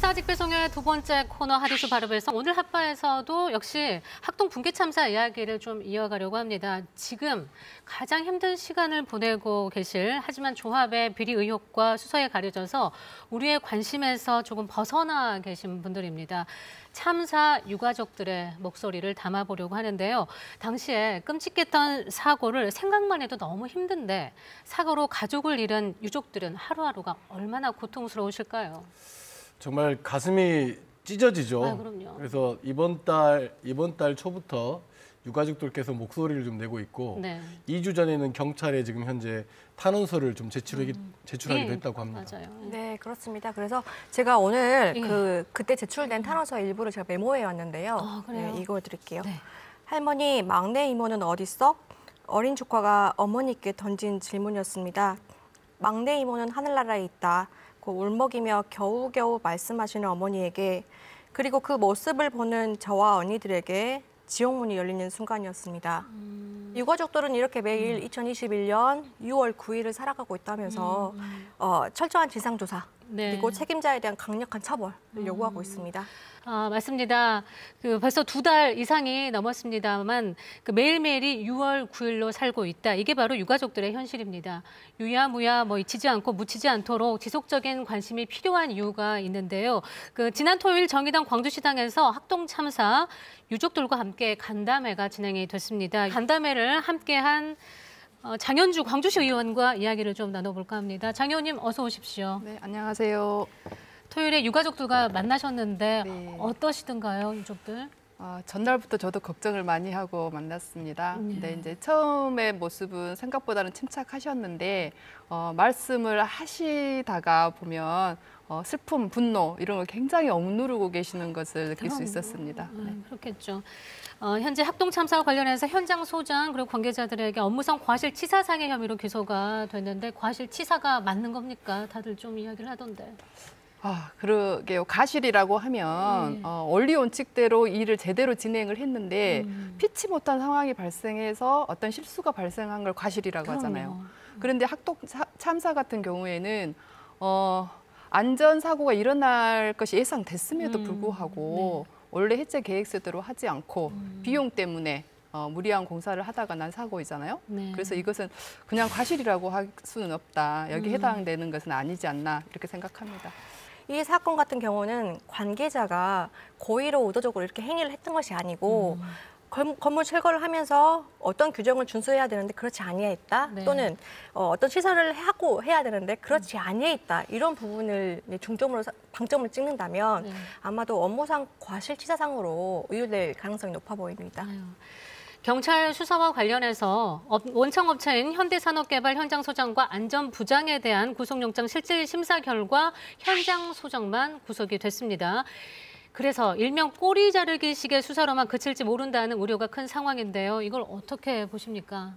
사직 배송의 두 번째 코너 하디슈 바르벨성 오늘 핫바에서도 역시 학동 붕괴 참사 이야기를 좀 이어가려고 합니다. 지금 가장 힘든 시간을 보내고 계실 하지만 조합의 비리 의혹과 수사에 가려져서 우리의 관심에서 조금 벗어나 계신 분들입니다. 참사 유가족들의 목소리를 담아보려고 하는데요. 당시에 끔찍했던 사고를 생각만 해도 너무 힘든데 사고로 가족을 잃은 유족들은 하루하루가 얼마나 고통스러우실까요? 정말 가슴이 찢어지죠. 아, 그럼요. 그래서 이번 달 초부터 유가족들께서 목소리를 좀 내고 있고 네. 2주 전에는 경찰에 지금 현재 탄원서를 좀 제출하기도 했다고 합니다. 맞아요. 네, 그렇습니다. 그래서 제가 오늘 예. 그때 제출된 탄원서 일부를 제가 메모해 왔는데요. 아, 그래요? 네, 읽어드릴게요. 네. 할머니, 막내 이모는 어딨어? 어린 조카가 어머니께 던진 질문이었습니다. 막내 이모는 하늘나라에 있다. 고 울먹이며 겨우겨우 말씀하시는 어머니에게 그리고 그 모습을 보는 저와 언니들에게 지옥문이 열리는 순간이었습니다. 유가족들은 이렇게 매일 2021년 6월 9일을 살아가고 있다면서 철저한 진상조사 네. 그리고 책임자에 대한 강력한 처벌을 요구하고 있습니다. 아, 맞습니다. 벌써 2달 이상이 넘었습니다만 매일매일이 6월 9일로 살고 있다. 이게 바로 유가족들의 현실입니다. 유야무야 잊히지 않고 묻히지 않도록 지속적인 관심이 필요한 이유가 있는데요. 지난 토요일 정의당 광주시당에서 학동 참사 유족들과 함께 간담회가 진행이 됐습니다. 간담회를 함께한 장현주 광주시 의원과 이야기를 좀 나눠볼까 합니다. 장 의원님 어서 오십시오. 네, 안녕하세요. 토요일에 유가족들과 만나셨는데 네. 어떠시던가요, 유족들? 전날부터 저도 걱정을 많이 하고 만났습니다. 근데 이제 처음의 모습은 생각보다는 침착하셨는데 말씀을 하시다가 보면 슬픔, 분노 이런 걸 굉장히 억누르고 계시는 것을 느낄 수 있었습니다. 네. 그렇겠죠. 현재 학동 참사와 관련해서 현장 소장 그리고 관계자들에게 업무상 과실치사상의 혐의로 기소가 됐는데 과실치사가 맞는 겁니까? 다들 좀 이야기를 하던데. 그러게요. 가실이라고 하면 원리 원칙대로 일을 제대로 진행을 했는데 피치 못한 상황이 발생해서 어떤 실수가 발생한 걸 과실이라고 하잖아요. 그런데 학동 참사 같은 경우에는 안전사고가 일어날 것이 예상됐음에도 불구하고 원래 해체 계획서대로 하지 않고 비용 때문에 무리한 공사를 하다가 난 사고이잖아요. 네. 그래서 이것은 그냥 과실이라고 할 수는 없다. 여기 해당되는 것은 아니지 않나 이렇게 생각합니다. 이 사건 같은 경우는 관계자가 고의로 의도적으로 이렇게 행위를 했던 것이 아니고 건물 철거를 하면서 어떤 규정을 준수해야 되는데 그렇지 아니했다. 네. 또는 어떤 시설을 하고 해야 되는데 그렇지 아니했다. 이런 부분을 중점으로 방점을 찍는다면 아마도 업무상 과실치사상으로 의율될 가능성이 높아 보입니다. 경찰 수사와 관련해서 원청업체인 현대산업개발 현장소장과 안전부장에 대한 구속영장 실질 심사 결과 현장소장만 구속이 됐습니다. 그래서 일명 꼬리 자르기식의 수사로만 그칠지 모른다는 우려가 큰 상황인데요. 이걸 어떻게 보십니까?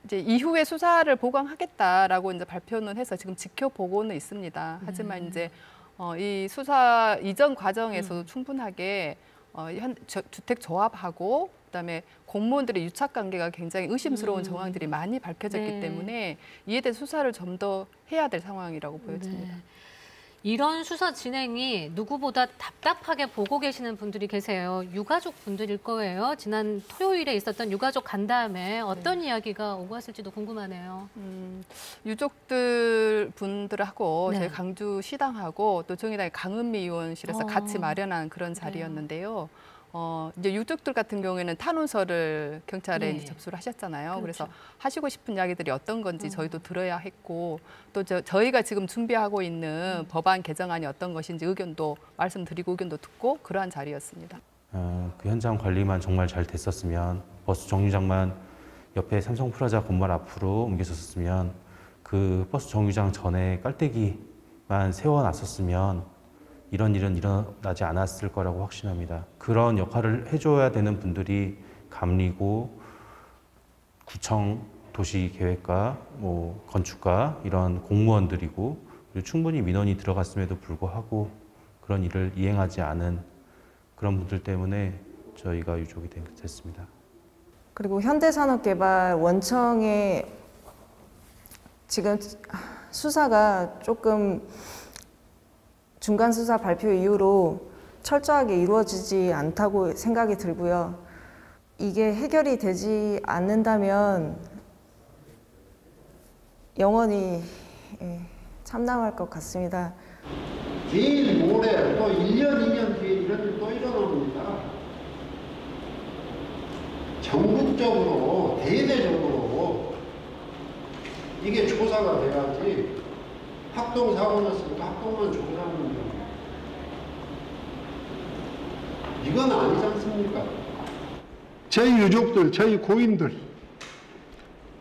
이제 이후에 수사를 보강하겠다라고 이제 발표는 해서 지금 지켜보고는 있습니다. 하지만 이제 이 수사 이전 과정에서도 충분하게 주택 조합하고 그다음에 공무원들의 유착 관계가 굉장히 의심스러운 정황들이 많이 밝혀졌기 때문에 이에 대해 수사를 좀 더 해야 될 상황이라고 보여집니다. 이런 수사 진행이 누구보다 답답하게 보고 계시는 분들이 계세요. 유가족 분들일 거예요. 지난 토요일에 있었던 유가족 간담회 어떤 이야기가 오고 갔을지도 궁금하네요. 유족들 분들하고 저희 강주 시당하고 또 정의당의 강은미 의원실에서 같이 마련한 그런 자리였는데요. 이제 유족들 같은 경우에는 탄원서를 경찰에 이제 접수를 하셨잖아요. 그렇죠. 그래서 하시고 싶은 이야기들이 어떤 건지 저희도 들어야 했고 또 저희가 지금 준비하고 있는 법안 개정안이 어떤 것인지 의견도 말씀드리고 의견도 듣고 그러한 자리였습니다. 그 현장 관리만 정말 잘 됐었으면 버스 정류장만 옆에 삼성프라자 건물 앞으로 옮겨졌으면 그 버스 정류장 전에 깔때기만 세워놨었으면 이런 일은 일어나지 않았을 거라고 확신합니다. 그런 역할을 해줘야 되는 분들이 감리고, 구청, 도시계획과, 건축가 이런 공무원들이고 그리고 충분히 민원이 들어갔음에도 불구하고 그런 일을 이행하지 않은 그런 분들 때문에 저희가 유족이 됐습니다. 그리고 현대산업개발 원청의 지금 수사가 조금 중간 수사 발표 이후로 철저하게 이루어지지 않다고 생각이 들고요. 이게 해결이 되지 않는다면 영원히 참담할 것 같습니다. 내일 모레 또 1년, 2년 뒤에 이런 일 또 일어납니다. 전국적으로, 대대적으로 이게 조사가 돼야지 학동 사고 났으니까 학동만 조사하는 거. 이건 아니지 않습니까? 저희 유족들, 저희 고인들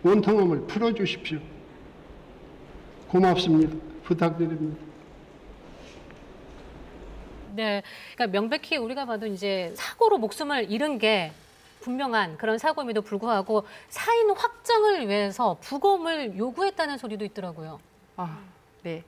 원통함을 풀어주십시오. 고맙습니다. 부탁드립니다. 네, 그러니까 명백히 우리가 봐도 이제 사고로 목숨을 잃은 게 분명한 그런 사고임에도 불구하고 사인 확정을 위해서 부검을 요구했다는 소리도 있더라고요. 아, 네.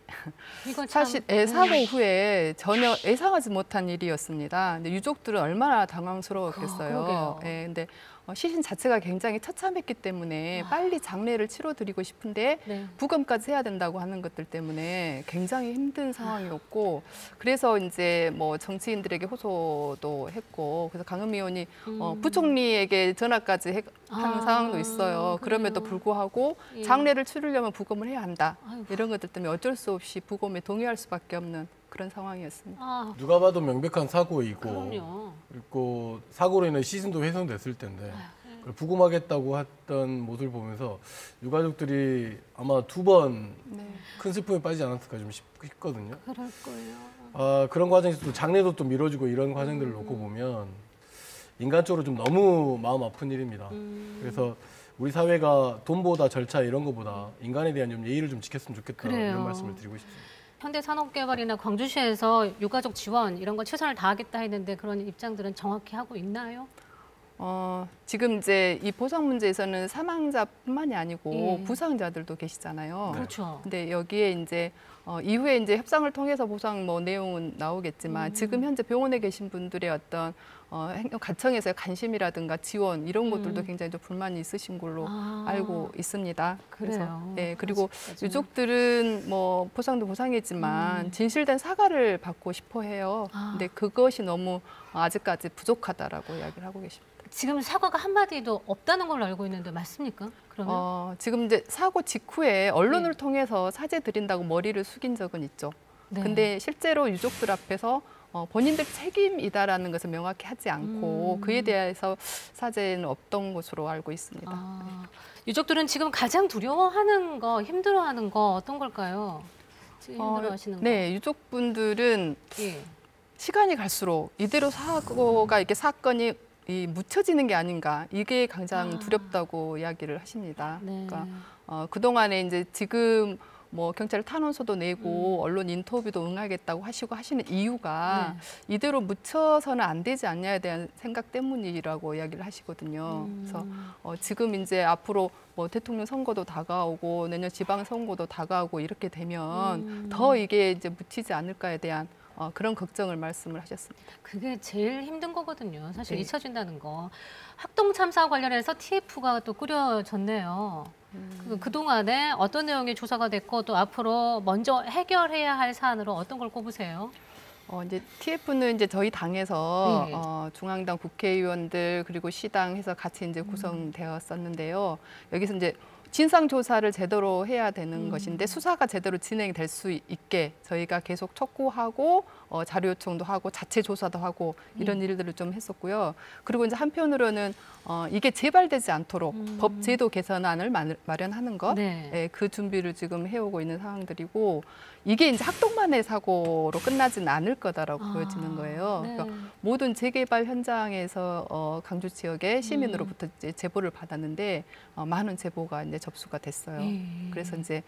이건 참, 사실 사고 후에 전혀 예상하지 못한 일이었습니다. 근데 유족들은 얼마나 당황스러웠겠어요. 그러게요. 네, 근데 시신 자체가 굉장히 처참했기 때문에 빨리 장례를 치러드리고 싶은데 네. 부검까지 해야 된다고 하는 것들 때문에 굉장히 힘든 상황이었고, 그래서 이제 뭐 정치인들에게 호소도 했고, 그래서 강은미 의원이 부총리에게 전화까지 하는 상황도 있어요. 그럼에도 그래요. 불구하고 예. 장례를 치르려면 부검을 해야 한다. 아이고. 이런 것들 때문에 어쩔 수 없이 부검에 동의할 수밖에 없는 그런 상황이었습니다. 아, 누가 봐도 명백한 사고이고 그럼요. 그리고 사고로 인해 시신도 훼손됐을 텐데 그걸 부검하겠다고 했던 모습을 보면서 유가족들이 아마 2번 큰 슬픔에 빠지지 않았을까 좀 싶거든요. 그럴 거예요. 아, 그런 과정에서 또 장례도 또 미뤄지고 이런 과정들을 놓고 보면 인간적으로 좀 너무 마음 아픈 일입니다. 그래서 우리 사회가 돈보다 절차 이런 거보다 인간에 대한 좀 예의를 좀 지켰으면 좋겠다 그래요. 이런 말씀을 드리고 싶습니다. 현대산업개발이나 광주시에서 유가족 지원 이런 거 최선을 다하겠다 했는데 그런 입장들은 정확히 하고 있나요? 지금 이제 이 보상 문제에서는 사망자뿐만이 아니고 예. 부상자들도 계시잖아요. 그렇죠. 근데 여기에 이제 이후에 이제 협상을 통해서 보상 뭐 내용은 나오겠지만 지금 현재 병원에 계신 분들의 어떤 행정 가청에서의 관심이라든가 지원 이런 것들도 굉장히 좀 불만이 있으신 걸로 알고 있습니다. 그래요. 네, 그리고 아직까지는. 유족들은 뭐 보상도 보상이지만 진실된 사과를 받고 싶어 해요. 근데 그것이 너무 아직까지 부족하다라고 이야기를 하고 계십니다. 지금 사과가 한마디도 없다는 걸로 알고 있는데 맞습니까? 그러면? 지금 이제 사고 직후에 언론을 통해서 사죄 드린다고 머리를 숙인 적은 있죠. 네. 근데 실제로 유족들 앞에서 본인들 책임이다라는 것을 명확히 하지 않고 그에 대해서 사죄는 없던 것으로 알고 있습니다. 유족들은 지금 가장 두려워하는 거, 힘들어하는 거 어떤 걸까요? 지금 힘들어하시는 거. 네, 유족분들은 예. 시간이 갈수록 이대로 사고가 이렇게 사건이 묻혀지는 게 아닌가, 이게 가장 두렵다고 이야기를 하십니다. 네. 그러니까 그동안에 이제 지금 뭐 경찰 탄원서도 내고 언론 인터뷰도 응하겠다고 하시는 이유가 이대로 묻혀서는 안 되지 않냐에 대한 생각 때문이라고 이야기를 하시거든요. 그래서 지금 이제 앞으로 뭐 대통령 선거도 다가오고 내년 지방 선거도 다가오고 이렇게 되면 더 이게 이제 묻히지 않을까에 대한 그런 걱정을 말씀을 하셨습니다. 그게 제일 힘든 거거든요. 사실 네. 잊혀진다는 거. 학동 참사 관련해서 TF가 또 꾸려졌네요. 그동안에 어떤 내용이 조사가 됐고 또 앞으로 먼저 해결해야 할 사안으로 어떤 걸 꼽으세요? 이제 TF는 이제 저희 당에서 네. 중앙당 국회의원들 그리고 시당 해서 같이 이제 구성되었었는데요. 여기서 이제 진상 조사를 제대로 해야 되는 것인데 수사가 제대로 진행될 수 있게 저희가 계속 촉구하고 자료 요청도 하고 자체 조사도 하고 이런 일들을 좀 했었고요. 그리고 이제 한편으로는 이게 재발되지 않도록 법 제도 개선안을 마련하는 것, 네. 예, 그 준비를 지금 해오고 있는 상황들이고 이게 이제 학동만의 사고로 끝나지는 않을 거다라고 보여지는 거예요. 네. 그러니까 모든 재개발 현장에서 강주 지역의 시민으로부터 이제 제보를 받았는데 많은 제보가 이제 접수가 됐어요. 그래서 이제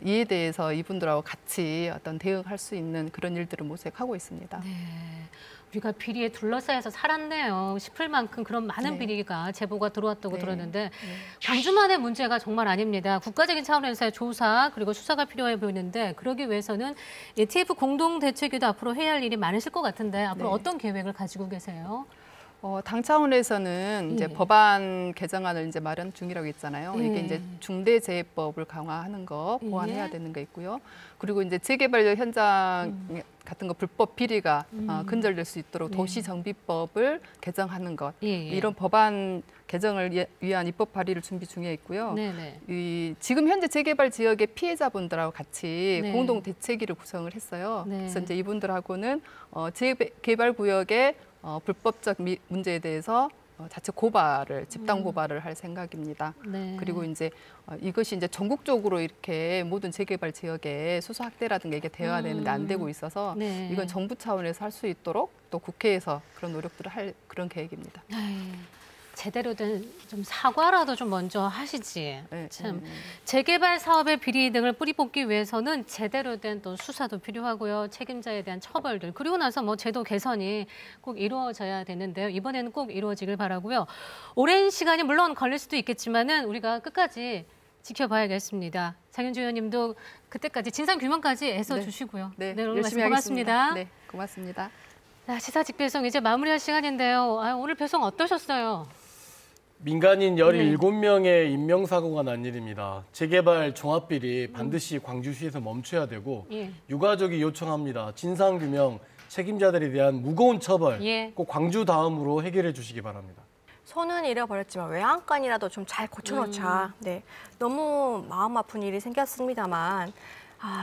이에 대해서 이분들하고 같이 어떤 대응할 수 있는 그런 일들을 모색하고 있습니다. 네. 우리가 비리에 둘러싸여서 살았네요 싶을 만큼 그런 많은 네. 비리가 제보가 들어왔다고 네. 들었는데 광주만의 문제가 정말 아닙니다. 국가적인 차원에서의 조사 그리고 수사가 필요해 보이는데 그러기 위해서는 TF 공동대책위도 앞으로 해야 할 일이 많으실 것 같은데 앞으로 네. 어떤 계획을 가지고 계세요? 당 차원에서는 이제 법안 개정안을 이제 마련 중이라고 했잖아요. 이게 이제 중대재해법을 강화하는 거 보완해야 되는 거 있고요. 그리고 이제 재개발 현장 같은 거 불법 비리가 근절될 수 있도록 도시정비법을 개정하는 것 이런 법안 개정을 위한 입법 발의를 준비 중에 있고요. 지금 현재 재개발 지역의 피해자분들하고 같이 공동 대책위를 구성을 했어요. 그래서 이제 이분들하고는 재개발 구역의 불법적 문제에 대해서 자체 고발을 집단 고발을 할 생각입니다. 그리고 이제 이것이 이제 전국적으로 이렇게 모든 재개발 지역에 수소 확대라든가 이게 되어야 되는데 안 되고 있어서 이건 정부 차원에서 할 수 있도록 또 국회에서 그런 노력들을 할 그런 계획입니다. 제대로 된 좀 사과라도 좀 먼저 하시지. 참 재개발 사업의 비리 등을 뿌리 뽑기 위해서는 제대로 된 또 수사도 필요하고요. 책임자에 대한 처벌들 그리고 나서 뭐 제도 개선이 꼭 이루어져야 되는데요. 이번에는 꼭 이루어지길 바라고요. 오랜 시간이 물론 걸릴 수도 있겠지만은 우리가 끝까지 지켜봐야겠습니다. 장윤주 의원님도 그때까지 진상 규명까지 애써 주시고요. 오늘 말씀 고맙습니다. 네, 고맙습니다. 자, 시사직배송 이제 마무리할 시간인데요. 오늘 배송 어떠셨어요? 민간인 17명의 인명사고가 난 일입니다. 재개발 종합비리 반드시 광주시에서 멈춰야 되고 유가족이 요청합니다. 진상규명, 책임자들에 대한 무거운 처벌 꼭 광주 다음으로 해결해 주시기 바랍니다. 손은 잃어버렸지만 외양간이라도 좀 잘 고쳐놓자. 너무 마음 아픈 일이 생겼습니다만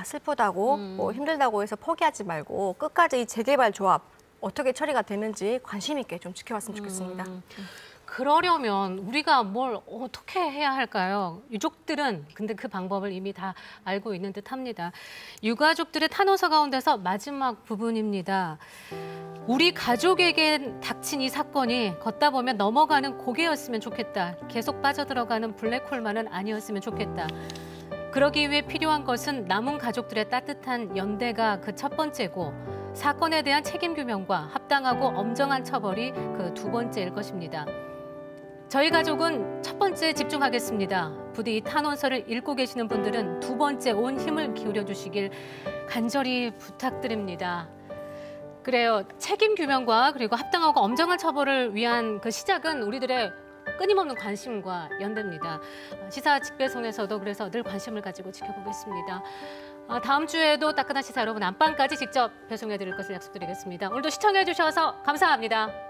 슬프다고 뭐 힘들다고 해서 포기하지 말고 끝까지 이 재개발 조합 어떻게 처리가 되는지 관심 있게 좀 지켜봤으면 좋겠습니다. 그러려면 우리가 뭘 어떻게 해야 할까요? 유족들은 근데 그 방법을 이미 다 알고 있는 듯합니다. 유가족들의 탄원서 가운데서 마지막 부분입니다. 우리 가족에게 닥친 이 사건이 걷다 보면 넘어가는 고개였으면 좋겠다. 계속 빠져들어가는 블랙홀만은 아니었으면 좋겠다. 그러기 위해 필요한 것은 남은 가족들의 따뜻한 연대가 그 첫 번째고 사건에 대한 책임 규명과 합당하고 엄정한 처벌이 그 두 번째일 것입니다. 저희 가족은 첫 번째 집중하겠습니다. 부디 이 탄원서를 읽고 계시는 분들은 두 번째 온 힘을 기울여 주시길 간절히 부탁드립니다. 그래요. 책임 규명과 그리고 합당하고 엄정한 처벌을 위한 그 시작은 우리들의 끊임없는 관심과 연대입니다. 시사 직배송에서도 그래서 늘 관심을 가지고 지켜보겠습니다. 다음 주에도 따끈한 시사 여러분 안방까지 직접 배송해드릴 것을 약속드리겠습니다. 오늘도 시청해 주셔서 감사합니다.